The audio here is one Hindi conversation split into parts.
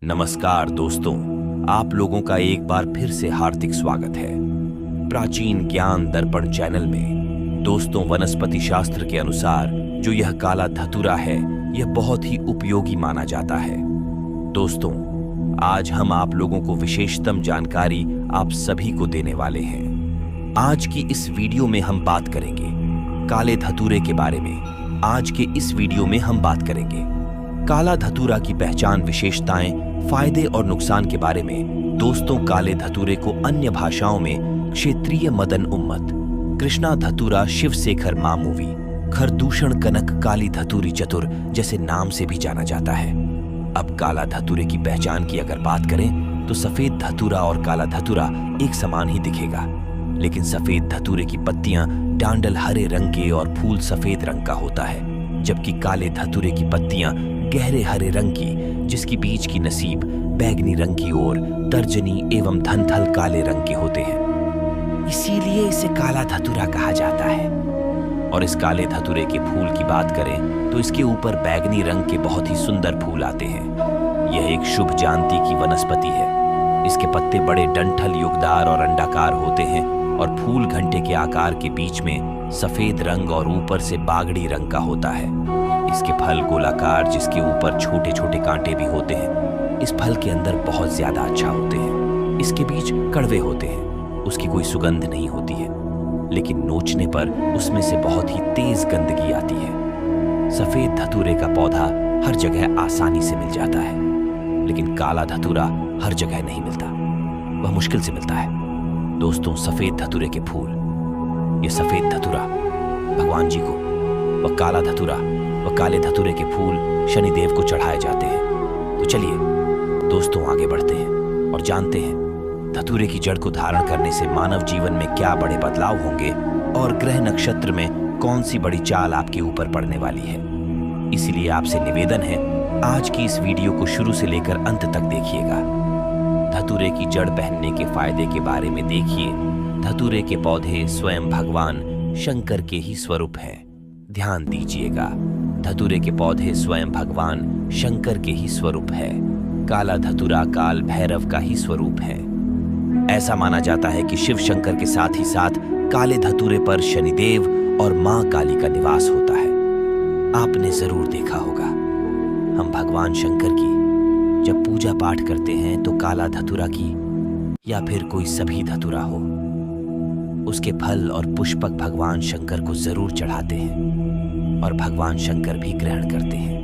नमस्कार दोस्तों, आप लोगों का एक बार फिर से हार्दिक स्वागत है प्राचीन ज्ञान दर्पण चैनल में। दोस्तों, वनस्पति शास्त्र के अनुसार जो यह काला धतूरा है, यह बहुत ही उपयोगी माना जाता है। दोस्तों, आज हम आप लोगों को विशेषतम जानकारी आप सभी को देने वाले हैं। आज की इस वीडियो में हम बात करेंगे काले धतूरे के बारे में। आज के इस वीडियो में हम बात करेंगे काला धतूरा की पहचान, विशेषताएं, फायदे और नुकसान के बारे में। दोस्तों, काले धतूरे को अन्य भाषाओं में क्षेत्रीय मदन उम्मत, कृष्णा धतूरा, शिवशेखर मामूवी, खरदूषण कनक, काली धतूरी चतुर जैसे नाम से भी जाना जाता है। अब काला धतूरे की पहचान की अगर बात करें तो सफेद धतूरा और काला धतूरा एक समान ही दिखेगा, लेकिन सफेद धतूरे की पत्तियां डांडल हरे रंग के और फूल सफेद रंग का होता है, जबकि काले धतूरे की पत्तियां गहरे हरे रंग की, जिसकी बीच की नसीब बैगनी रंग की ओर, तर्जनी एवं धनथल काले रंग के होते हैं। इसीलिए इसे काला धतूरा कहा जाता है। और इस काले धतूरे के फूल की बात करें तो इसके ऊपर बैगनी रंग के बहुत ही सुंदर फूल आते हैं। यह एक शुभ जानती की वनस्पति है। इसके पत्ते बड़े डंठल युगदार और अंडाकार होते हैं और फूल घंटे के आकार के बीच में सफेद रंग और ऊपर से बागड़ी रंग का होता है। इसके फल गोलाकार, जिसके ऊपर छोटे छोटे कांटे भी होते हैं। इस फल के अंदर बहुत ज्यादा अच्छा होते हैं। इसके बीज कड़वे होते हैं। उसकी कोई सुगंध नहीं होती है, लेकिन नोचने पर उसमें से बहुत ही तेज गंदगी आती है। सफेद धतूरे का पौधा हर जगह आसानी से मिल जाता है, लेकिन काला धतूरा हर जगह नहीं मिलता, वह मुश्किल से मिलता है। दोस्तों, सफेद धतूरे के फूल, ये सफेद धतूरा भगवान जी को, वह काला धतूरा व काले धतूरे के फूल शनिदेव को चढ़ाए जाते हैं। तो चलिए दोस्तों, आगे बढ़ते हैं और जानते हैं धतूरे की जड़ को धारण करने से मानव जीवन में क्या बड़े बदलाव होंगे और ग्रह नक्षत्र में कौन सी बड़ी चाल आपके ऊपर पड़ने वाली है। इसीलिए आपसे निवेदन है, आज की इस वीडियो को शुरू से लेकर अंत तक देखिएगा। धतूरे की जड़ पहनने के फायदे के बारे में देखिए। धतूरे के पौधे स्वयं भगवान शंकर के ही स्वरूप हैं। ध्यान दीजिएगा, धतूरे के पौधे स्वयं भगवान शंकर के ही स्वरूप है। काला धतूरा काल भैरव का ही स्वरूप है। ऐसा माना जाता है कि शिव शंकर के साथ ही साथ काले धतूरे पर शनिदेव और मां काली का निवास होता है। आपने जरूर देखा होगा, हम भगवान शंकर की जब पूजा पाठ करते हैं तो काला धतूरा की या फिर कोई सभी धतूरा हो, उसके फल और पुष्पक भगवान शंकर को जरूर चढ़ाते हैं और भगवान शंकर भी ग्रहण करते हैं।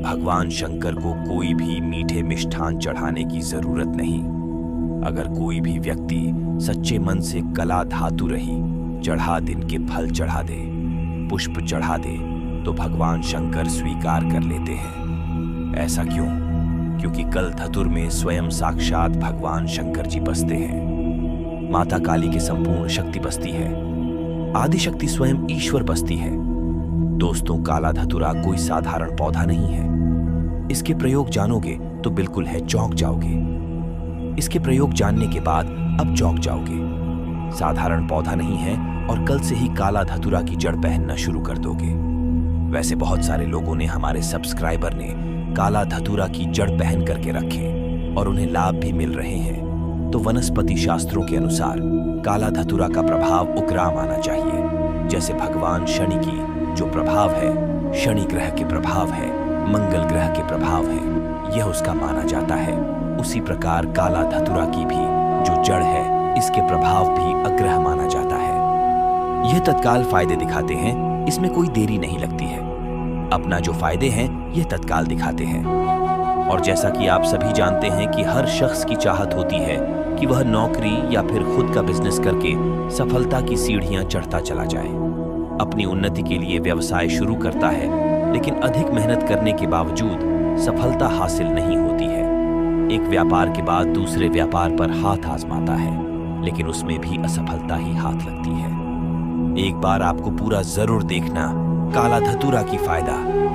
भगवान शंकर को कोई भी मीठे मिष्ठान चढ़ाने की जरूरत नहीं। अगर कोई भी व्यक्ति सच्चे मन से कला धातु रही चढ़ा दिन के फल चढ़ा दे, पुष्प चढ़ा दे, तो भगवान शंकर स्वीकार कर लेते हैं। ऐसा क्यों? क्योंकि कल धतुर में स्वयं साक्षात भगवान शंकर जी बसते हैं। माता काली की संपूर्ण शक्ति बसती है। आदि शक्ति स्वयं ईश्वर बसती है। दोस्तों, काला धतूरा कोई साधारण पौधा नहीं है। इसके प्रयोग जानोगे तो बिल्कुल है चौंक जाओगे। इसके प्रयोग जानने के बाद अब चौंक जाओगे। साधारण पौधा नहीं है और कल से ही काला धतूरा की जड़ पहनना शुरू कर दोगे। वैसे बहुत सारे लोगों ने, हमारे सब्सक्राइबर ने काला धतूरा की जड़ पहन करके रखे और उन्हें लाभ भी मिल रहे हैं। तो वनस्पति शास्त्रों के अनुसार काला धतूरा का प्रभाव उग्र माना चाहिए। जैसे भगवान शनि की जो प्रभाव है, शनि ग्रह के प्रभाव है, मंगल ग्रह के प्रभाव है, यह उसका माना जाता है। उसी प्रकार काला धतूरा की भी जो जड़ है, इसके प्रभाव भी अग्रह माना जाता है। यह तत्काल फायदे दिखाते हैं, इसमें कोई देरी नहीं लगती है। अपना जो फायदे हैं यह तत्काल दिखाते हैं। और जैसा कि आप सभी जानते हैं कि हर शख्स की चाहत होती है कि वह नौकरी या फिर खुद का बिजनेस करके सफलता की सीढ़ियां चढ़ता चला जाए। अपनी उन्नति के लिए व्यवसाय शुरू करता है, लेकिन अधिक मेहनत करने के बावजूद सफलता हासिल नहीं होती है। एक व्यापार के बाद दूसरे व्यापार पर हाथ आजमाता है, लेकिन उसमें भी असफलता ही हाथ लगती है। एक बार आपको पूरा जरूर देखना काला धतूरा की फायदा।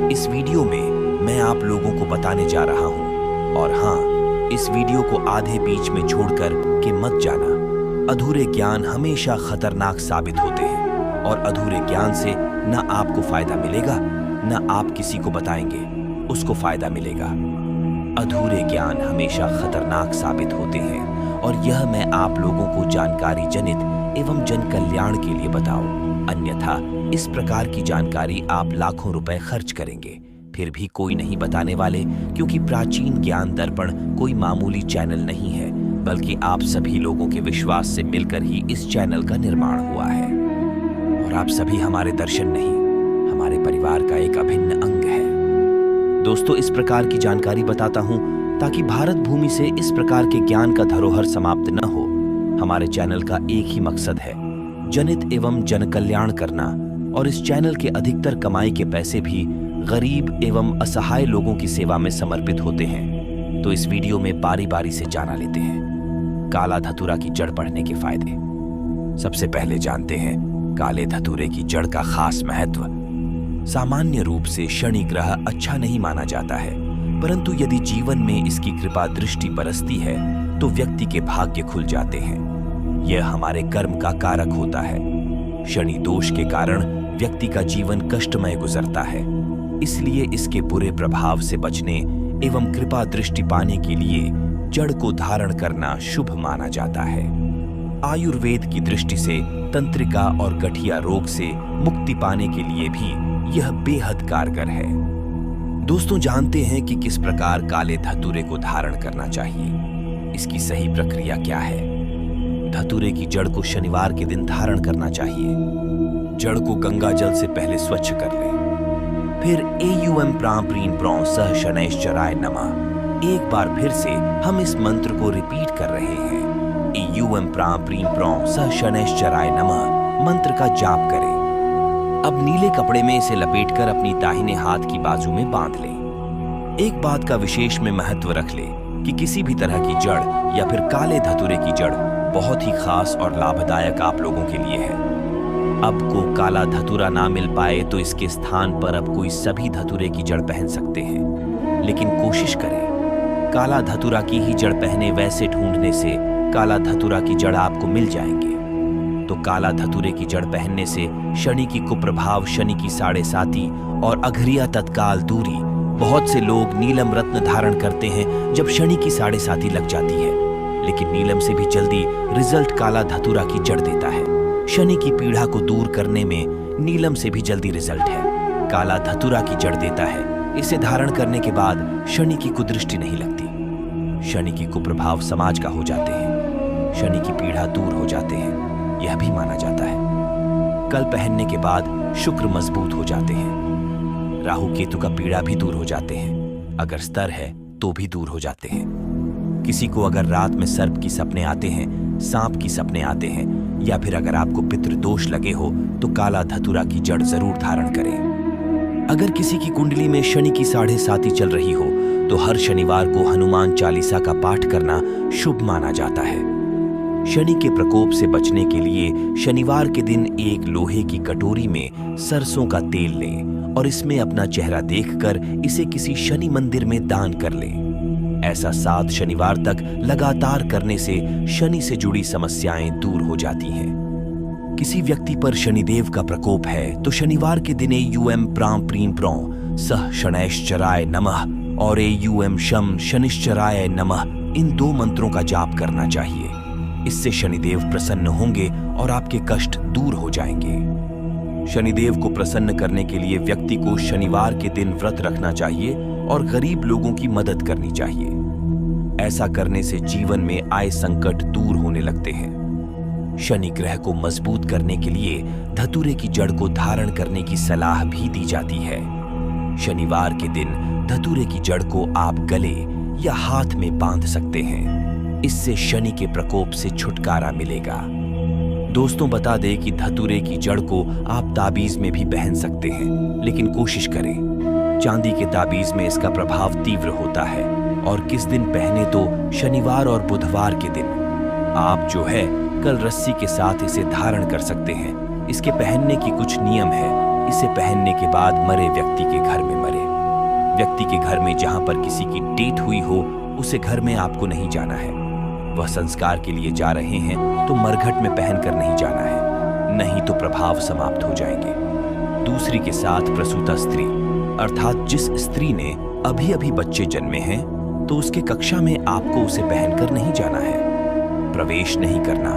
इस वीडियो में मैं आप लोगों को बताने जा रहा हूं। और हाँ, इस वीडियो को आधे बीच में छोड़कर के मत जाना। अधूरे ज्ञान हमेशा खतरनाक साबित होते हैं और अधूरे ज्ञान से न आपको फायदा मिलेगा, न आप किसी को बताएंगे उसको फायदा मिलेगा। अधूरे ज्ञान हमेशा खतरनाक साबित होते हैं और यह मैं आप लोगों को जानकारी जनित एवं जन कल्याण के लिए बताऊं। अन्यथा इस प्रकार की जानकारी आप लाखों रुपए खर्च करेंगे फिर भी कोई नहीं बताने वाले, क्योंकि प्राचीन ज्ञान दर्पण कोई मामूली चैनल नहीं है, बल्कि आप सभी लोगों के विश्वास से मिलकर ही इस चैनल का निर्माण हुआ है। और आप सभी हमारे दर्शन नहीं, हमारे परिवार का एक अभिन्न अंग है। दोस्तों, इस प्रकार की जानकारी बताता हूं ताकि भारत भूमि से इस प्रकार के ज्ञान का धरोहर समाप्त न हो। हमारे चैनल का एक ही मकसद है, जनित एवं जन कल्याण करना, और इस चैनल के अधिकतर कमाई के पैसे भी गरीब एवं असहाय लोगों की सेवा में समर्पित होते हैं। तो इस वीडियो में बारी बारी से जाना लेते हैं काला धतूरा की जड़ पढ़ने के फायदे। सबसे पहले जानते हैं काले धतूरे की जड़ का खास महत्व। सामान्य रूप से शनि ग्रह अच्छा नहीं माना जाता है, परंतु यदि जीवन में इसकी कृपा दृष्टि बरसती है तो व्यक्ति के भाग्य खुल जाते हैं। यह हमारे कर्म का कारक होता है। शनि दोष के कारण व्यक्ति का जीवन कष्टमय गुजरता है, इसलिए इसके बुरे प्रभाव से बचने एवं कृपा दृष्टि पाने के लिए जड़ को धारण करना शुभ माना जाता है। आयुर्वेद की दृष्टि से तंत्रिका और गठिया रोग से मुक्ति पाने के लिए भी यह बेहद कारगर है। दोस्तों, जानते हैं कि किस प्रकार काले धतूरे को धारण करना चाहिए। इसकी सही प्रक्रिया क्या है। धतूरे की जड़ को शनिवार के दिन धारण करना चाहिए। जड़ को गंगा जल से पहले स्वच्छ कर लें। फिर एयूएम प्रां प्रीं प्रौं सह शनैश्चराय नमः। एक बार फिर से हम इस मंत्र को रिपीट कर रहे हैं। एयूएम प्रां प्रीं प्रौं सह शनैश्चराय नमः मंत्र का जाप करें। अब नीले कपड़े में इसे लपेटकर अपनी दाहिने हाथ की बाजू में बांध लें। एक बात का विशेष में महत्व रख लें कि किसी भी तरह की जड़ या फिर काले धतूरे की जड़ बहुत ही खास और लाभदायक आप लोगों के लिए है। अब को काला धतूरा ना मिल पाए तो इसके स्थान पर अब कोई सभी धतूरे की जड़ पहन सकते हैं, लेकिन कोशिश करें काला धतूरा की ही जड़ पहने। वैसे ढूंढने से काला धतूरा की जड़ आपको मिल जाएंगे। तो काला धतूरे की जड़ पहनने से शनि की कुप्रभाव, शनि की साढ़े साती और अघरिया तत्काल दूरी। बहुत से लोग नीलम रत्न धारण करते हैं जब शनि की साढ़े साती लग जाती है, लेकिन नीलम से भी जल्दी रिजल्ट काला धतूरा की जड़ देता है। शनि की पीड़ा को दूर करने में नीलम से भी जल्दी रिजल्ट है। काला धतूरा की जड़ देता है। इसे धारण करने के बाद शनि की कुदृष्टि नहीं लगती। शनि की कुप्रभाव समाज का हो जाते हैं। शनि की पीड़ा दूर हो जाते हैं, यह भी माना जाता है। कल पहनने के बाद शुक्र मजबूत हो जाते हैं। राहु केतु का पीड़ा भी दूर हो जाते हैं। अगर स्तर है तो भी दूर हो जाते हैं। किसी को अगर रात में सर्प की सपने आते हैं, सांप की सपने आते हैं, या फिर अगर आपको पितृदोष लगे हो तो काला धतूरा की जड़ जरूर धारण करें। अगर किसी की कुंडली में शनि की साढ़े साती चल रही हो तो हर शनिवार को हनुमान चालीसा का पाठ करना शुभ माना जाता है। शनि के प्रकोप से बचने के लिए शनिवार के दिन एक लोहे की कटोरी में सरसों का तेल लें और इसमें अपना चेहरा देखकर इसे किसी शनि मंदिर में दान कर लें। ऐसा 7 शनिवार तक लगातार करने से शनि से जुड़ी समस्याएं दूर हो जाती हैं। किसी व्यक्ति पर शनिदेव का प्रकोप है तो शनिवार के दिन एयूएम प्रां प्रीं प्रौं सह शनैश्चराय नमः और एयूएम शम शनिश्चराय नमः इन 2 मंत्रों का जाप करना चाहिए। इससे शनिदेव प्रसन्न होंगे और आपके कष्ट दूर हो जाएंगे। शनिदेव को प्रसन्न करने के लिए व्यक्ति को शनिवार के दिन व्रत रखना चाहिए और गरीब लोगों की मदद करनी चाहिए। ऐसा करने से जीवन में आए संकट दूर होने लगते हैं। शनि ग्रह को मजबूत करने के लिए धतूरे की जड़ को धारण करने की सलाह भी दी जाती है। शनिवार के दिन धतूरे की जड़ को आप गले या हाथ में बांध सकते हैं। इससे शनि के प्रकोप से छुटकारा मिलेगा। दोस्तों, बता दें कि धतूरे की जड़ को आप ताबीज में भी पहन सकते हैं, लेकिन कोशिश करें चांदी के ताबीज में इसका प्रभाव तीव्र होता है। और किस दिन पहने तो शनिवार और बुधवार के दिन। आप जो है कल रस्सी के साथ इसे धारण कर सकते हैं। इसके पहनने की कुछ नियम है। इसे पहनने के बाद मरे व्यक्ति के घर में मरे व्यक्ति के घर में जहां पर किसी की डेथ हुई हो उसे घर में आपको नहीं जाना है। वह संस्कार के लिए जा रहे हैं तो मरघट में पहनकर नहीं जाना है, नहीं तो प्रभाव समाप्त हो जाएंगे। दूसरी के साथ प्रसूता स्त्री अर्थात जिस स्त्री ने अभी अभी बच्चे जन्मे हैं तो उसके कक्षा में आपको उसे पहनकर नहीं जाना है, प्रवेश नहीं करना,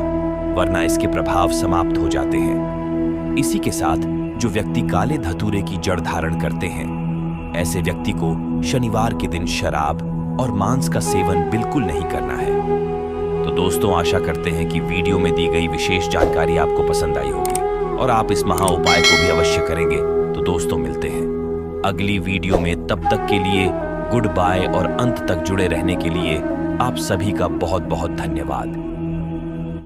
वरना इसके प्रभाव समाप्त हो जाते हैं। इसी के साथ जो व्यक्ति काले धतूरे की जड़ धारण करते हैं, ऐसे व्यक्ति को शनिवार के दिन शराब और मांस का सेवन बिल्कुल नहीं करना है। तो दोस्तों, आशा करते हैं कि वीडियो में दी गई विशेष जानकारी आपको पसंद आई होगी और आप इस महा उपाय को भी अवश्य करेंगे। तो दोस्तों, मिलते हैं अगली वीडियो में। तब तक के लिए गुड बाय और अंत तक जुड़े रहने के लिए आप सभी का बहुत बहुत धन्यवाद।